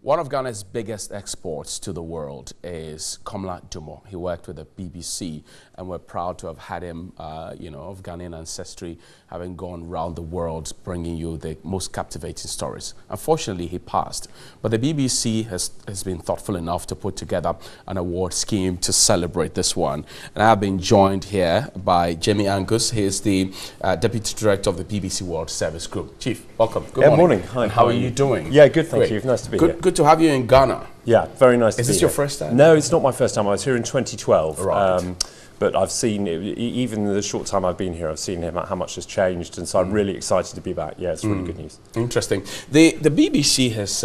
One of Ghana's biggest exports to the world is Komla Dumo. He worked with the BBC, and we're proud to have had him, of Ghanaian ancestry, having gone around the world bringing you the most captivating stories. Unfortunately, he passed, but the BBC has been thoughtful enough to put together an award scheme to celebrate this one. And I've been joined here by Jamie Angus. He is the Deputy Director of the BBC World Service Group. Chief, welcome. Good morning. Hi. And how are you doing? Yeah, good, thank you. Nice to be here. Good to have you in Ghana. Yeah, very nice to be here. Is this your first time? No, it's not my first time. I was here in 2012. Right. But I've seen, even in the short time I've been here, I've seen how much has changed, and so I'm really excited to be back. Yeah, it's really good news. Interesting. The BBC has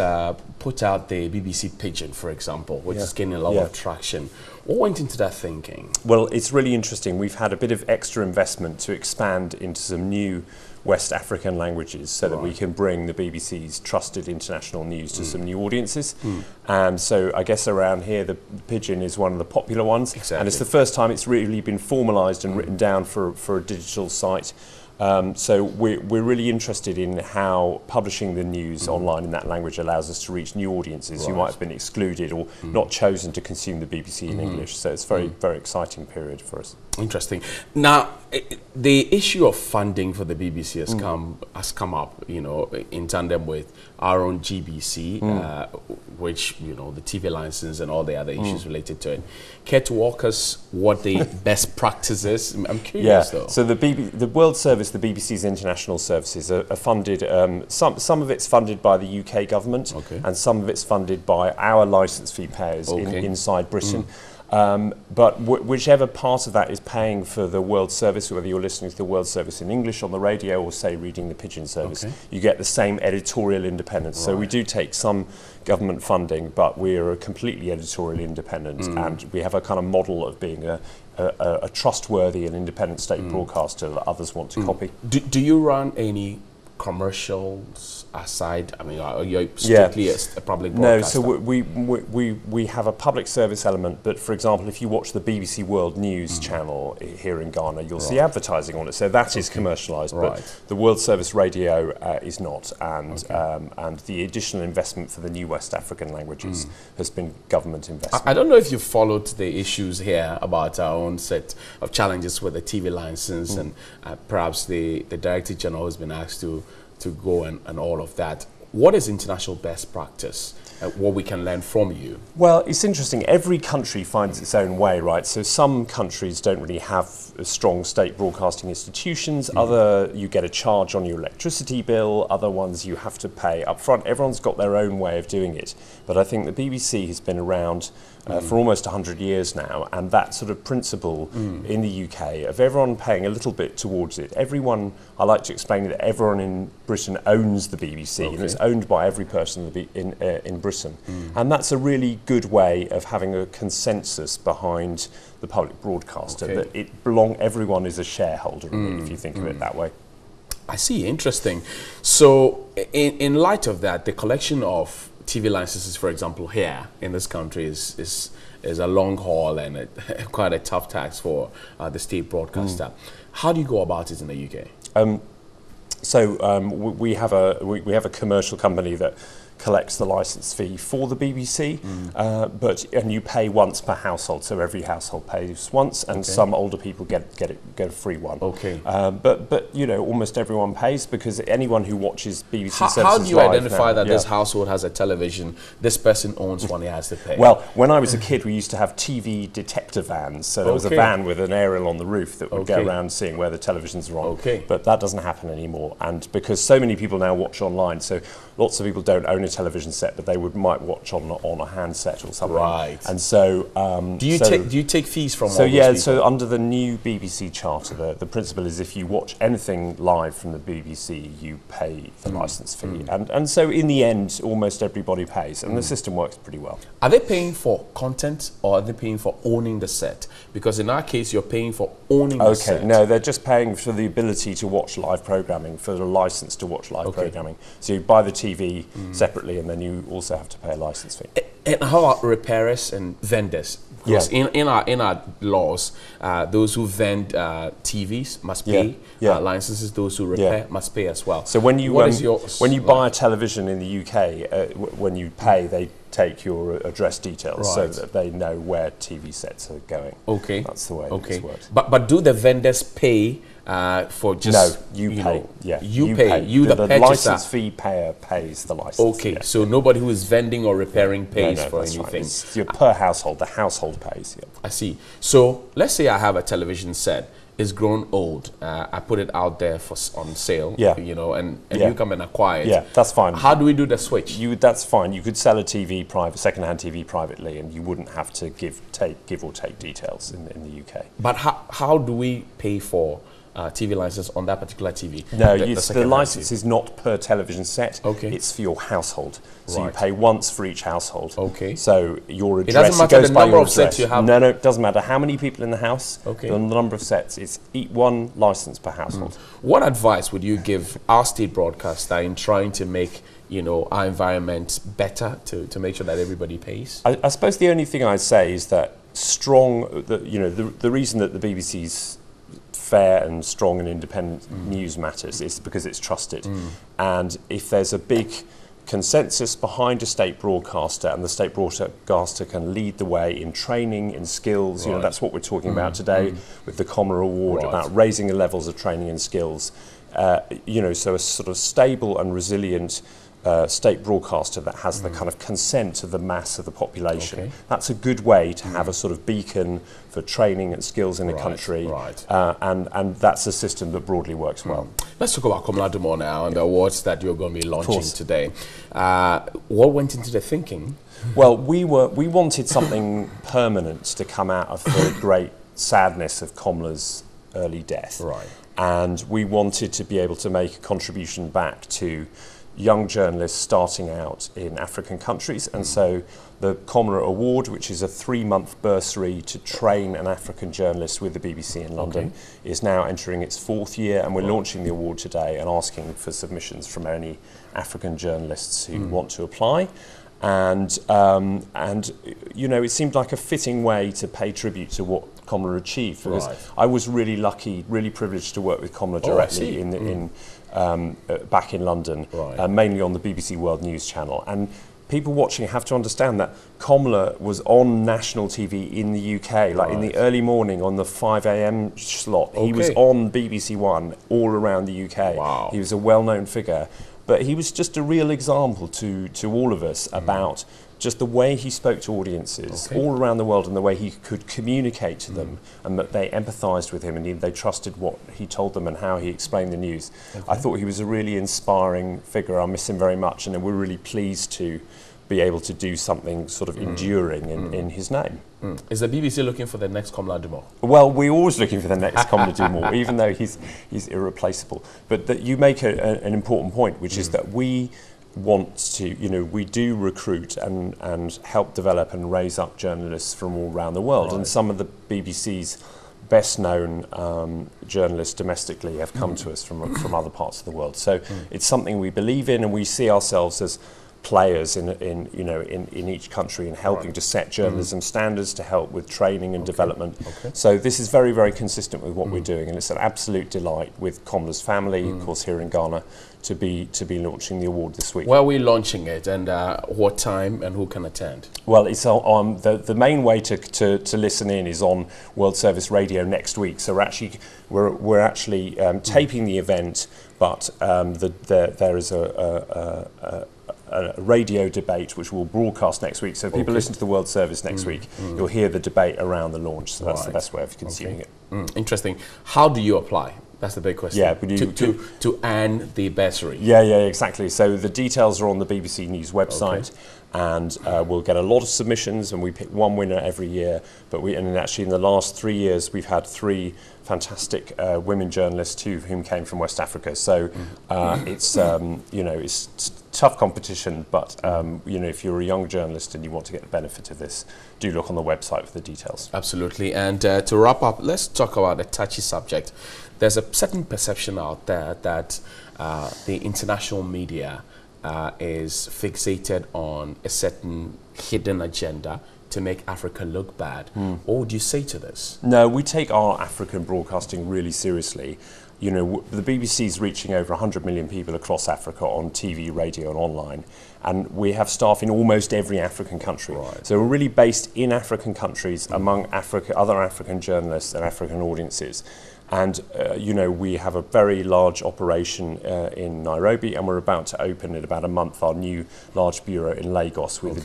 put out the BBC Pigeon, for example, which is gaining a lot of traction. What went into that thinking? Well, it's really interesting. We've had a bit of extra investment to expand into some new West African languages so that we can bring the BBC's trusted international news to some new audiences. And so I guess around here the Pigeon is one of the popular ones. Exactly. And it's the first time it's really been formalised and written down for a digital site. So we're really interested in how publishing the news online in that language allows us to reach new audiences who might have been excluded or not chosen to consume the BBC in English. So it's a very exciting period for us. Interesting. Now, the issue of funding for the BBC has come up, in tandem with our own GBC, which, the TV license and all the other issues related to it. Care to walk us what the best practice is? I'm curious, though. So the World Service, the BBC's international services, are funded. Some of it's funded by the UK government, and some of it's funded by our licence fee payers inside Britain. But whichever part of that is paying for the World Service, whether you're listening to the World Service in English on the radio or, say, reading the Pigeon service, you get the same editorial independence. So we do take some government funding, but we're a completely editorial independent, and we have a kind of model of being a trustworthy and independent state broadcaster that others want to copy. Do you run any commercials aside? I mean, are you strictly a public broadcaster? No, so we have a public service element, but for example, if you watch the BBC World News channel here in Ghana, you'll see advertising on it, so that is commercialised, but the World Service Radio is not, and the additional investment for the new West African languages has been government investment. I don't know if you followed the issues here about our own set of challenges with the TV license, and perhaps the Director General has been asked to go and all of that. What is international best practice? What we can learn from you? Well, it's interesting. Every country finds its own way, right? So some countries don't really have strong state broadcasting institutions. Other, you get a charge on your electricity bill. Other ones you have to pay up front. Everyone's got their own way of doing it. But I think the BBC has been around for almost 100 years now, and that sort of principle in the UK of everyone paying a little bit towards it. Everyone, I like to explain that everyone in Britain owns the BBC, and it's owned by every person in Britain. And that's a really good way of having a consensus behind the public broadcaster, that everyone is a shareholder in it, if you think of it that way. I see, interesting. So in light of that, the collection of TV licenses, for example, here in this country is a long haul and quite a tough task for the state broadcaster. How do you go about it in the UK? We have a commercial company that collects the license fee for the BBC, and you pay once per household, so every household pays once, and some older people get a free one. But almost everyone pays, because anyone who watches BBC services how do you identify that this Yeah. household has a television, this person owns one, he has to pay? Well, when I was a kid, we used to have TV detector vans, so there was a van with an aerial on the roof that would go around seeing where the televisions are on. But that doesn't happen anymore, and because so many people now watch online, so lots of people don't own a television set, but they might watch on a handset or something. And so, do you take fees from? So so under the new BBC charter, the principle is if you watch anything live from the BBC, you pay the license fee, and so in the end, almost everybody pays, and the system works pretty well. Are they paying for content, or are they paying for owning the set? Because in our case, you're paying for owning the set. No, they're just paying for the ability to watch live programming, for the license to watch live programming. So you buy the TV separately, and then you also have to pay a license fee. And how about repairers and vendors? Because in our laws, those who vend TVs must pay licenses. Those who repair must pay as well. So when you buy a television in the UK, when you pay, they take your address details so that they know where TV sets are going. Okay, that's the way this works. But do the vendors pay for just? No, you pay. You pay. You the purchaser. License fee payer pays the license. Okay, so nobody who is vending or repairing pays for anything. Right. It's per household. The household pays. Yeah. I see. So let's say I have a television set. It's grown old. I put it out there on sale. You know, and you come and acquire it. Yeah, that's fine. How do we do the switch? That's fine. You could sell a TV second-hand TV privately, and you wouldn't have to give or take details in the UK. But how do we pay for TV license on that particular TV? No, the license is not per television set. Okay. It's for your household. So Right. you pay once for each household. Okay. So your address, it doesn't matter goes the by number your of sets address. you have. No, it doesn't matter how many people in the house. Okay. The number of sets. It's one license per household. What advice would you give our state broadcaster in trying to make our environment better to make sure that everybody pays? I suppose the only thing I'd say is that the reason that the BBC's fair and strong and independent news matters is because it's trusted. And if there's a big consensus behind a state broadcaster and the state broadcaster can lead the way in training, in skills, that's what we're talking about today with the Commer Award, about raising the levels of training and skills. So a sort of stable and resilient state broadcaster that has the kind of consent of the mass of the population. Okay. That's a good way to have a sort of beacon for training and skills in a country, and that's a system that broadly works well. Let's talk about Komla Dumor now and the awards that you're going to be launching today. What went into the thinking? Well, we wanted something permanent to come out of the great sadness of Komla's early death, and we wanted to be able to make a contribution back to young journalists starting out in African countries, and so the Commer Award, which is a 3-month bursary to train an African journalist with the BBC in London, is now entering its 4th year, and we're launching the award today and asking for submissions from any African journalists who want to apply. And it seemed like a fitting way to pay tribute to what Komla achieved, because I was really lucky, really privileged to work with Komla directly back in London, mainly on the BBC World News Channel. And people watching have to understand that Komla was on national TV in the UK, like in the early morning on the 5 a.m. slot. He was on BBC One all around the UK. Wow. He was a well-known figure. But he was just a real example to all of us about just the way he spoke to audiences all around the world and the way he could communicate to them, and that they empathised with him and they trusted what he told them and how he explained the news. I thought he was a really inspiring figure. I miss him very much, and we're really pleased to be able to do something sort of enduring in his name. Is the BBC looking for the next Komla Dumor? Well, we're always looking for the next Komla Dumor, even though he's irreplaceable. But that you make an important point, which is that we want to, we do recruit and help develop and raise up journalists from all around the world. And some of the BBC's best known journalists domestically have come to us from other parts of the world. So it's something we believe in, and we see ourselves as players in each country in helping to set journalism standards, to help with training and development. So this is very, very consistent with what we're doing, and it's an absolute delight with Komla's family, of course, here in Ghana, to be launching the award this week. Where are we launching it, and what time, and who can attend? Well, it's on the main way to listen in is on World Service Radio next week. So we're actually taping the event, but there is a radio debate which we'll broadcast next week. So if people listen to the World Service next week, you'll hear the debate around the launch. So that's the best way of consuming it. Interesting. How do you apply? That's the big question. Yeah, to earn the bursary. Yeah, exactly. So the details are on the BBC News website, and we'll get a lot of submissions, and we pick one winner every year. And actually in the last 3 years, we've had 3 fantastic women journalists, 2 of whom came from West Africa. So it's tough competition, but if you're a young journalist and you want to get the benefit of this, do look on the website for the details. Absolutely. And to wrap up, let's talk about a touchy subject. There's a certain perception out there that the international media is fixated on a certain hidden agenda to make Africa look bad. What would you say to this? No, we take our African broadcasting really seriously. You know, the BBC is reaching over 100 million people across Africa on TV, radio and online. And we have staff in almost every African country. Right. So we're really based in African countries among other African journalists and African audiences. And, you know, we have a very large operation in Nairobi, and we're about to open in about a month our new large bureau in Lagos with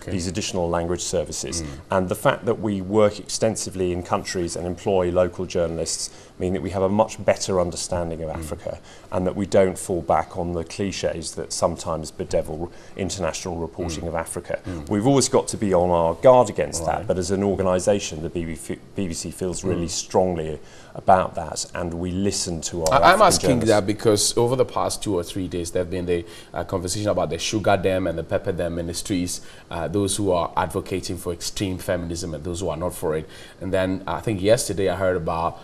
these additional language services. And the fact that we work extensively in countries and employ local journalists mean that we have a much better understanding of Africa, and that we don't fall back on the cliches that sometimes bedevil international reporting of Africa. We've always got to be on our guard against that, but as an organisation, the BBC feels really strongly about that, and we listen to our I'm African asking journalists. that because over the past 2 or 3 days there have been the conversation about the sugar dam and the pepper dam ministries, those who are advocating for extreme feminism and those who are not for it. And then I think yesterday I heard about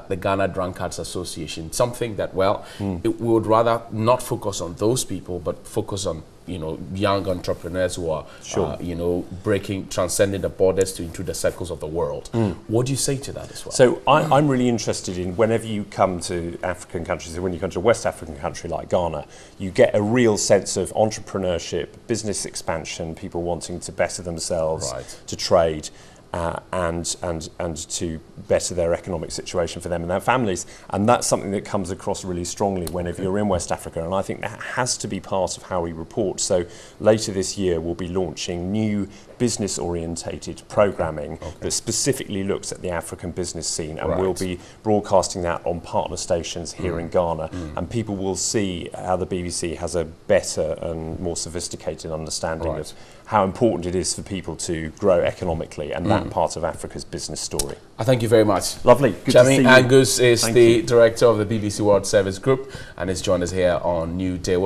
the Ghana Drunkards Association, something that, well, we would rather not focus on those people but focus on, you know, young entrepreneurs who are, you know, transcending the borders into the circles of the world. What do you say to that as well? So I'm really interested in, whenever you come to African countries, and when you come to a West African country like Ghana, you get a real sense of entrepreneurship, business expansion, people wanting to better themselves, to trade. And to better their economic situation for them and their families. And that's something that comes across really strongly whenever you're in West Africa, and I think that has to be part of how we report. So later this year we'll be launching new business-orientated programming that specifically looks at the African business scene, and we'll be broadcasting that on partner stations here in Ghana, and people will see how the BBC has a better and more sophisticated understanding of how important it is for people to grow economically, and that part of Africa's business story. I thank you very much. Lovely. Good to see you. Angus is the director of the BBC World Service Group and has joined us here on New Day.